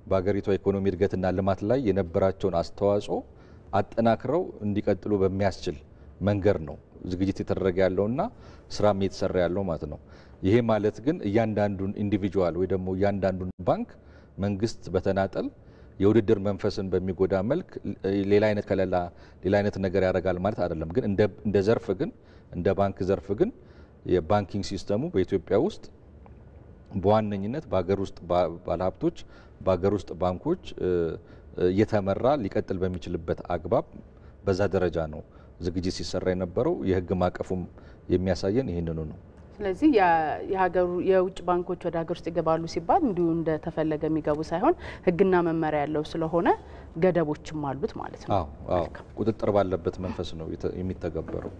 በሀገሪቷ ኢኮኖሚ እድገትና ልማት ላይ የነበራቸውን አስተዋጽኦ አጠናክረው እንዲቀጥሉ በሚያስችል መንገድ ነው ዝግጅት የተደረገ ያለውና ስራም እየተሰራ ያለው ማለት ነው። ይሄ ማለት ግን እያንዳንዱን ኢንዲቪጁዋል ወይ ደግሞ እያንዳንዱን ባንክ መንግስት በተናጠል የውድድር መንፈስን በሚጎዳ መልክ ሌላ አይነት ከለላ ሌላ አይነት ነገር ያደርጋል ማለት አይደለም። ግን እንደ ዘርፍ ግን እንደ ባንክ ዘርፍ ግን የባንኪንግ ሲስተሙ በኢትዮጵያ ውስጥ በዋነኝነት በሀገር ውስጥ ባለሀብቶች በሀገር ውስጥ ባንኮች እየተመራ ሊቀጥል በሚችልበት አግባብ በዛ ደረጃ ነው ዝግጅት ሲሰራ የነበረው። የህግ ማዕቀፉም የሚያሳየን ይህንኑ ነው። ስለዚህ የውጭ ባንኮች ወደ ሀገር ውስጥ ይገባሉ ሲባል እንዲሁ እንደተፈለገ የሚገቡ ሳይሆን ህግና መመሪያ ያለው ስለሆነ ገደቦችም አሉት ማለት ነው። አዎ ቁጥጥር ባለበት መንፈስ ነው የሚተገበረው።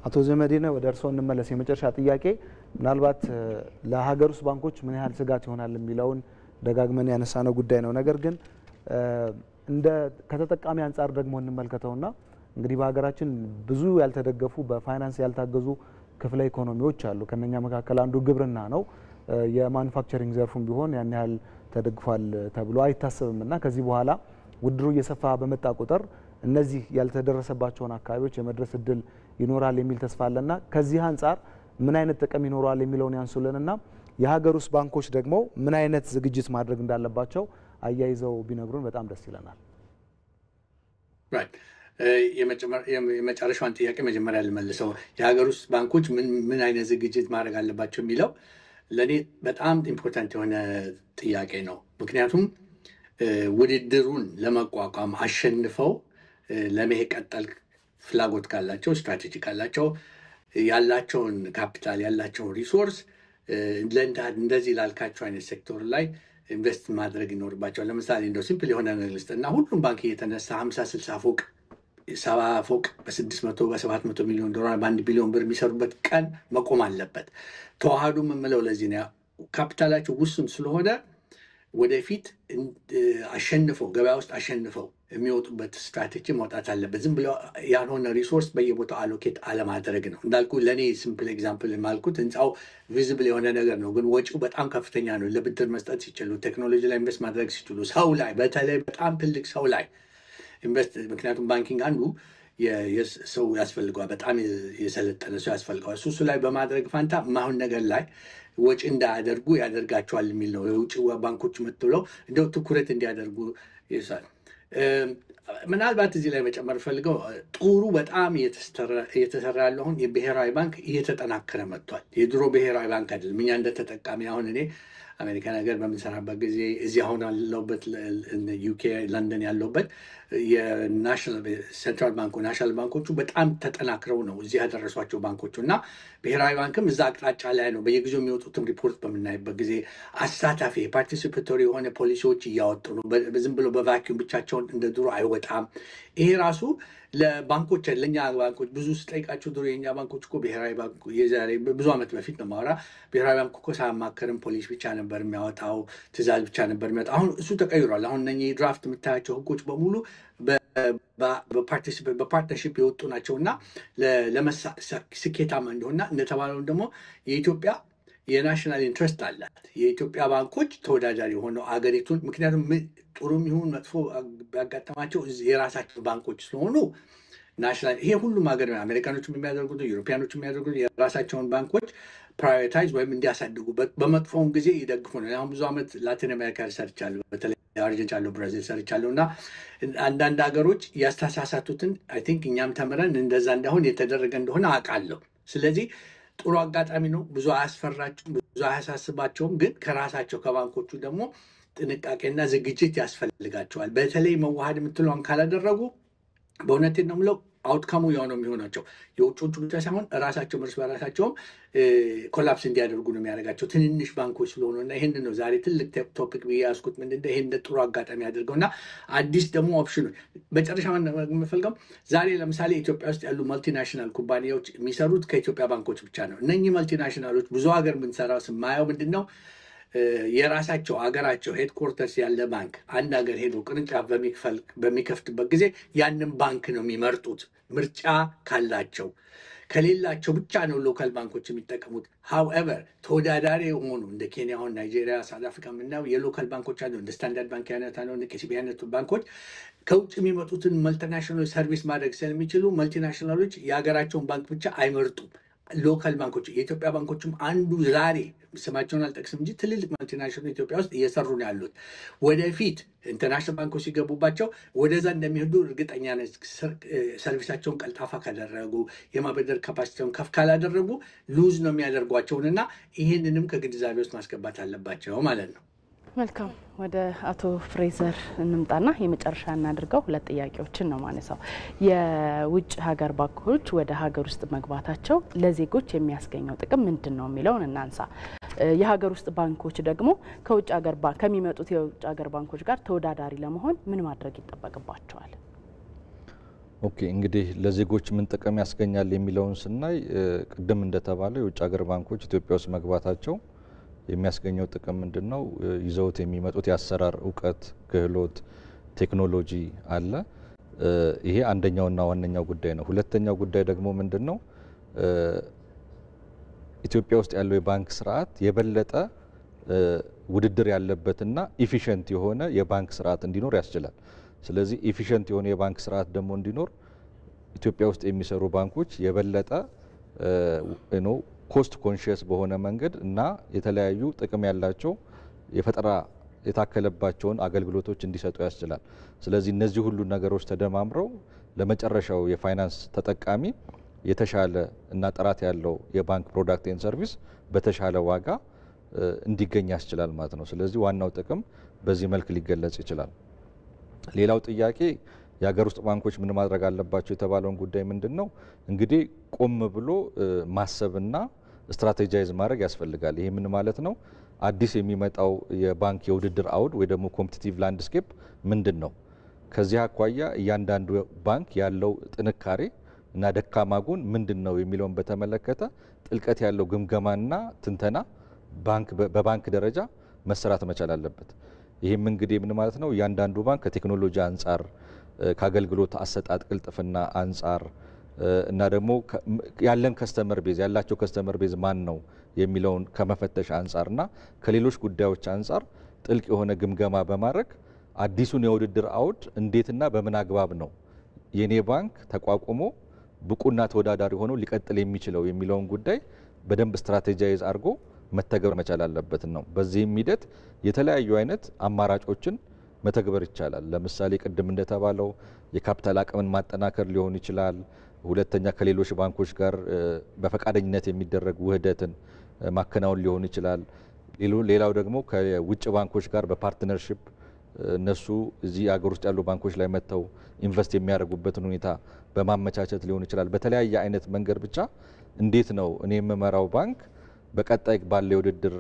አቶ ዘመዴነ ወደ እርስዎ እንመለስ። የመጨረሻ ጥያቄ ምናልባት ለሀገር ውስጥ ባንኮች ምን ያህል ስጋት ይሆናል የሚለውን ደጋግመን ያነሳነው ጉዳይ ነው። ነገር ግን እንደ ከተጠቃሚ አንጻር ደግሞ እንመልከተውና እንግዲህ በሀገራችን ብዙ ያልተደገፉ በፋይናንስ ያልታገዙ ክፍለ ኢኮኖሚዎች አሉ። ከነኛ መካከል አንዱ ግብርና ነው። የማኑፋክቸሪንግ ዘርፉም ቢሆን ያን ያህል ተደግፏል ተብሎ አይታሰብምና ከዚህ በኋላ ውድድሩ እየሰፋ በመጣ ቁጥር እነዚህ ያልተደረሰባቸውን አካባቢዎች የመድረስ እድል ይኖራል የሚል ተስፋ አለና ከዚህ አንጻር ምን አይነት ጥቅም ይኖራል የሚለውን ያንሱልንና የሀገር ውስጥ ባንኮች ደግሞ ምን አይነት ዝግጅት ማድረግ እንዳለባቸው አያይዘው ቢነግሩን በጣም ደስ ይለናል። የመጨረሻውን ጥያቄ መጀመሪያ ልመልሰው። የሀገር ውስጥ ባንኮች ምን አይነት ዝግጅት ማድረግ አለባቸው የሚለው ለእኔ በጣም ኢምፖርታንት የሆነ ጥያቄ ነው። ምክንያቱም ውድድሩን ለመቋቋም አሸንፈው ለመሄድ ቀጠል ፍላጎት ካላቸው፣ ስትራቴጂ ካላቸው፣ ያላቸውን ካፒታል ያላቸውን ሪሶርስ እንደዚህ ላልካቸው አይነት ሴክተር ላይ ኢንቨስት ማድረግ ይኖርባቸዋል። ለምሳሌ እንደው ሲምፕል የሆነ ልስጥ እና ሁሉም ባንክ እየተነሳ 50-60 ፎቅ 70 ፎቅ በ600 በ700 ሚሊዮን ዶላር በ1 ቢሊዮን ብር የሚሰሩበት ቀን መቆም አለበት። ተዋሃዱ የምለው ለዚህ ነው። ካፒታላቸው ውስን ስለሆነ ወደፊት አሸንፈው ገበያ ውስጥ አሸንፈው የሚወጡበት ስትራቴጂ መውጣት አለበት። ዝም ብለው ያልሆነ ሪሶርስ በየቦታው አሎኬት አለማድረግ ነው። እንዳልኩ ለእኔ ሲምፕል ኤግዛምፕል የማልኩት ህንፃው ቪዚብል የሆነ ነገር ነው፣ ግን ወጪው በጣም ከፍተኛ ነው። ለብድር መስጠት ሲችሉ፣ ቴክኖሎጂ ላይ ኢንቨስት ማድረግ ሲችሉ፣ ሰው ላይ በተለይ በጣም ትልቅ ሰው ላይ ኢንቨስት፣ ምክንያቱም ባንኪንግ አንዱ ሰው ያስፈልገዋል፣ በጣም የሰለጠነ ሰው ያስፈልገዋል። እሱ ላይ በማድረግ ፋንታ ማሁን ነገር ላይ ወጪ እንዳያደርጉ ያደርጋቸዋል የሚል ነው። የውጭ ባንኮች መጥተው እንደው ትኩረት እንዲያደርጉ ይሳል። ምናልባት እዚህ ላይ መጨመር ፈልገው ጥሩ በጣም እየተሰራ ያለው አሁን የብሔራዊ ባንክ እየተጠናከረ መጥቷል። የድሮ ብሔራዊ ባንክ አይደለም። እኛ እንደተጠቃሚ አሁን እኔ አሜሪካ ነገር በምንሰራበት ጊዜ እዚህ አሁን ያለሁበት ዩኬ ለንደን ያለሁበት የናሽናል ሴንትራል ባንኩ ናሽናል ባንኮቹ በጣም ተጠናክረው ነው እዚህ ያደረሷቸው ባንኮቹ እና ብሔራዊ ባንክም እዛ አቅጣጫ ላይ ነው። በየጊዜው የሚወጡትን ሪፖርት በምናይበት ጊዜ አሳታፊ ፓርቲሲፔቶሪ የሆነ ፖሊሲዎች እያወጡ ነው። ዝም ብሎ በቫኪዩም ብቻቸውን እንደ ድሮ አይወጣም። ይሄ ራሱ ለባንኮች ለእኛ ባንኮች ብዙ ስጠይቃቸው ድሮ የእኛ ባንኮች እኮ ብሔራዊ ባንክ የዛሬ ብዙ ዓመት በፊት ነው ማውራ ብሔራዊ ባንክ እኮ ሳያማከርም ፖሊሲ ብቻ ነበር የሚያወጣው፣ ትእዛዝ ብቻ ነበር የሚያወጣው። አሁን እሱ ተቀይሯል። አሁን እነኚህ ድራፍት የምታያቸው ህጎች በሙሉ በፓርትነርሺፕ የወጡ ናቸው እና ስኬታማ እንደሆና እንደተባለውን ደግሞ የኢትዮጵያ የናሽናል ኢንትረስት አላት። የኢትዮጵያ ባንኮች ተወዳዳሪ የሆነው አገሪቱን ምክንያቱም ጥሩም ይሁን መጥፎ ያጋጠማቸው የራሳቸው ባንኮች ስለሆኑ ናሽናል ይሄ ሁሉም ሀገር አሜሪካኖችም የሚያደርጉት ዩሮፒያኖች የሚያደርጉት የራሳቸውን ባንኮች ፕራዮሪታይዝ ወይም እንዲያሳድጉ በመጥፎውን ጊዜ ይደግፉ ነው። አሁን ብዙ ዓመት ላቲን አሜሪካ ሰርቻለሁ፣ በተለይ አርጀንቲና፣ ብራዚል ሰርቻለሁ እና አንዳንድ ሀገሮች ያስተሳሳቱትን አይ ቲንክ እኛም ተምረን እንደዛ እንዳሁን የተደረገ እንደሆነ አውቃለሁ። ስለዚህ ጥሩ አጋጣሚ ነው። ብዙ አያስፈራቸውም፣ ብዙ አያሳስባቸውም። ግን ከራሳቸው ከባንኮቹ ደግሞ ጥንቃቄና ዝግጅት ያስፈልጋቸዋል። በተለይ መዋሃድ የምትለውን ካላደረጉ በእውነቴን ነው የምለው አውትካሙ ያው ነው የሚሆናቸው። የውጮቹ ብቻ ሳይሆን ራሳቸው እርስ በራሳቸውም ኮላፕስ እንዲያደርጉ ነው የሚያደርጋቸው ትንንሽ ባንኮች ስለሆኑ እና ይህን ነው ዛሬ ትልቅ ቶፒክ ብዬ ያዝኩት። ምንድነው ይሄ እንደ ጥሩ አጋጣሚ አድርገው እና አዲስ ደግሞ ኦፕሽኖች መጨረሻ የምፈልገው ዛሬ ለምሳሌ ኢትዮጵያ ውስጥ ያሉ መልቲናሽናል ኩባንያዎች የሚሰሩት ከኢትዮጵያ ባንኮች ብቻ ነው። እነኚህ መልቲናሽናሎች ብዙ ሀገር የምንሰራው ስማየው ምንድን ነው የራሳቸው አገራቸው ሄድኮርተርስ ያለ ባንክ አንድ ሀገር ሄዶ ቅርንጫፍ በሚከፍትበት ጊዜ ያንን ባንክ ነው የሚመርጡት። ምርጫ ካላቸው ከሌላቸው ብቻ ነው ሎካል ባንኮች የሚጠቀሙት። ሃውኤቨር ተወዳዳሪ የሆኑ እንደ ኬንያ፣ አሁን ናይጄሪያ፣ ሳውዝ አፍሪካ የምናየው የሎካል ባንኮች አሉ። እንደ ስታንዳርድ ባንክ አይነት ነው፣ እንደ ኬሲቢ አይነቱ ባንኮች ከውጭ የሚመጡትን መልቲናሽናሎች ሰርቪስ ማድረግ ስለሚችሉ መልቲናሽናሎች የሀገራቸውን ባንክ ብቻ አይመርጡም። ሎካል ባንኮች የኢትዮጵያ ባንኮችም አንዱ ዛሬ ስማቸውን አልጠቅስም እንጂ ትልልቅ መልቲናሽናል ኢትዮጵያ ውስጥ እየሰሩ ነው ያሉት። ወደፊት ኢንተርናሽናል ባንኮች ሲገቡባቸው ወደዛ እንደሚሄዱ እርግጠኛ ነኝ። ሰርቪሳቸውን ቀልጣፋ ካደረጉ የማበደር ካፓሲቲውን ከፍ ካላደረጉ ሉዝ ነው የሚያደርጓቸውን እና ይህንንም ከግንዛቤ ውስጥ ማስገባት አለባቸው ማለት ነው። መልካም ወደ አቶ ፍሬዘር እንምጣና የመጨረሻ እናድርገው። ሁለት ጥያቄዎችን ነው ማነሳው። የውጭ ሀገር ባንኮች ወደ ሀገር ውስጥ መግባታቸው ለዜጎች የሚያስገኘው ጥቅም ምንድን ነው የሚለውን እናንሳ። የሀገር ውስጥ ባንኮች ደግሞ ከውጭ ሀገር ከሚመጡት የውጭ ሀገር ባንኮች ጋር ተወዳዳሪ ለመሆን ምን ማድረግ ይጠበቅባቸዋል? ኦኬ እንግዲህ ለዜጎች ምን ጥቅም ያስገኛል የሚለውን ስናይ ቅድም እንደተባለው የውጭ ሀገር ባንኮች ኢትዮጵያ ውስጥ መግባታቸው የሚያስገኘው ጥቅም ምንድነው? ይዘውት የሚመጡት የአሰራር እውቀት፣ ክህሎት፣ ቴክኖሎጂ አለ። ይሄ አንደኛውና ዋነኛው ጉዳይ ነው። ሁለተኛው ጉዳይ ደግሞ ምንድነው? ኢትዮጵያ ውስጥ ያለው የባንክ ስርዓት የበለጠ ውድድር ያለበትና ኢፊሸንት የሆነ የባንክ ስርዓት እንዲኖር ያስችላል። ስለዚህ ኢፊሸንት የሆነ የባንክ ስርዓት ደግሞ እንዲኖር ኢትዮጵያ ውስጥ የሚሰሩ ባንኮች የበለጠ ኮስት ኮንሺየስ በሆነ መንገድ እና የተለያዩ ጥቅም ያላቸው የፈጠራ የታከለባቸውን አገልግሎቶች እንዲሰጡ ያስችላል። ስለዚህ እነዚህ ሁሉ ነገሮች ተደማምረው ለመጨረሻው የፋይናንስ ተጠቃሚ የተሻለ እና ጥራት ያለው የባንክ ፕሮዳክት ኤንድ ሰርቪስ በተሻለ ዋጋ እንዲገኝ ያስችላል ማለት ነው። ስለዚህ ዋናው ጥቅም በዚህ መልክ ሊገለጽ ይችላል። ሌላው ጥያቄ የሀገር ውስጥ ባንኮች ምን ማድረግ አለባቸው የተባለውን ጉዳይ ምንድነው? እንግዲህ ቆም ብሎ ማሰብና ስትራቴጃይዝ ማድረግ ያስፈልጋል። ይሄ ምን ማለት ነው? አዲስ የሚመጣው የባንክ የውድድር አውድ ወይ ደግሞ ኮምፒቲቲቭ ላንድስኬፕ ምንድነው? ከዚህ አኳያ እያንዳንዱ ባንክ ያለው ጥንካሬ እና ደካማ ጎን ምንድነው የሚለውን በተመለከተ ጥልቀት ያለው ግምገማና ትንተና በባንክ ደረጃ መሰራት መቻል አለበት። ይህም እንግዲህ ምን ማለት ነው? እያንዳንዱ ባንክ ከቴክኖሎጂ አንጻር ከአገልግሎት አሰጣጥ ቅልጥፍና አንጻር እና ደግሞ ያለን ከስተመር ቤዝ ያላቸው ከስተመር ቤዝ ማን ነው የሚለውን ከመፈተሽ አንጻርና ከሌሎች ጉዳዮች አንጻር ጥልቅ የሆነ ግምገማ በማድረግ አዲሱን የውድድር አውድ እንዴትና በምን አግባብ ነው የኔ ባንክ ተቋቁሞ ብቁና ተወዳዳሪ ሆኖ ሊቀጥል የሚችለው የሚለውን ጉዳይ በደንብ ስትራቴጃይዝ አድርጎ መተግበር መቻል አለበት ነው። በዚህም ሂደት የተለያዩ አይነት አማራጮችን መተግበር ይቻላል። ለምሳሌ ቅድም እንደተባለው የካፒታል አቅምን ማጠናከር ሊሆን ይችላል። ሁለተኛ ከሌሎች ባንኮች ጋር በፈቃደኝነት የሚደረግ ውህደትን ማከናወን ሊሆን ይችላል። ሌላው ደግሞ ከውጭ ባንኮች ጋር በፓርትነርሺፕ እነሱ እዚህ ሀገር ውስጥ ያሉ ባንኮች ላይ መጥተው ኢንቨስት የሚያደርጉበትን ሁኔታ በማመቻቸት ሊሆን ይችላል። በተለያየ አይነት መንገድ ብቻ እንዴት ነው እኔ የምመራው ባንክ በቀጣይ ባለ የውድድር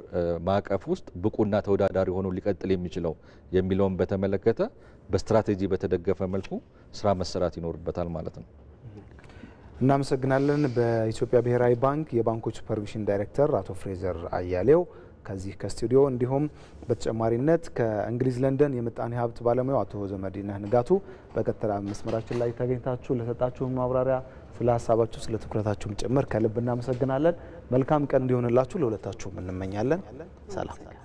ማዕቀፍ ውስጥ ብቁና ተወዳዳሪ ሆኖ ሊቀጥል የሚችለው የሚለውን በተመለከተ በስትራቴጂ በተደገፈ መልኩ ስራ መሰራት ይኖርበታል ማለት ነው። እናመሰግናለን። በኢትዮጵያ ብሔራዊ ባንክ የባንኮች ሱፐርቪዥን ዳይሬክተር አቶ ፍሬዘር አያሌው ከዚህ ከስቱዲዮ እንዲሁም በተጨማሪነት ከእንግሊዝ ለንደን የምጣኔ ሀብት ባለሙያው አቶ ዘመዲነህ ንጋቱ በቀጥታ መስመራችን ላይ ተገኝታችሁ ለሰጣችሁ ማብራሪያ ስለ ሀሳባችሁ ስለ ትኩረታችሁም ጭምር ከልብ እናመሰግናለን። መልካም ቀን እንዲሆንላችሁ ለሁለታችሁም እንመኛለን። ሰላም።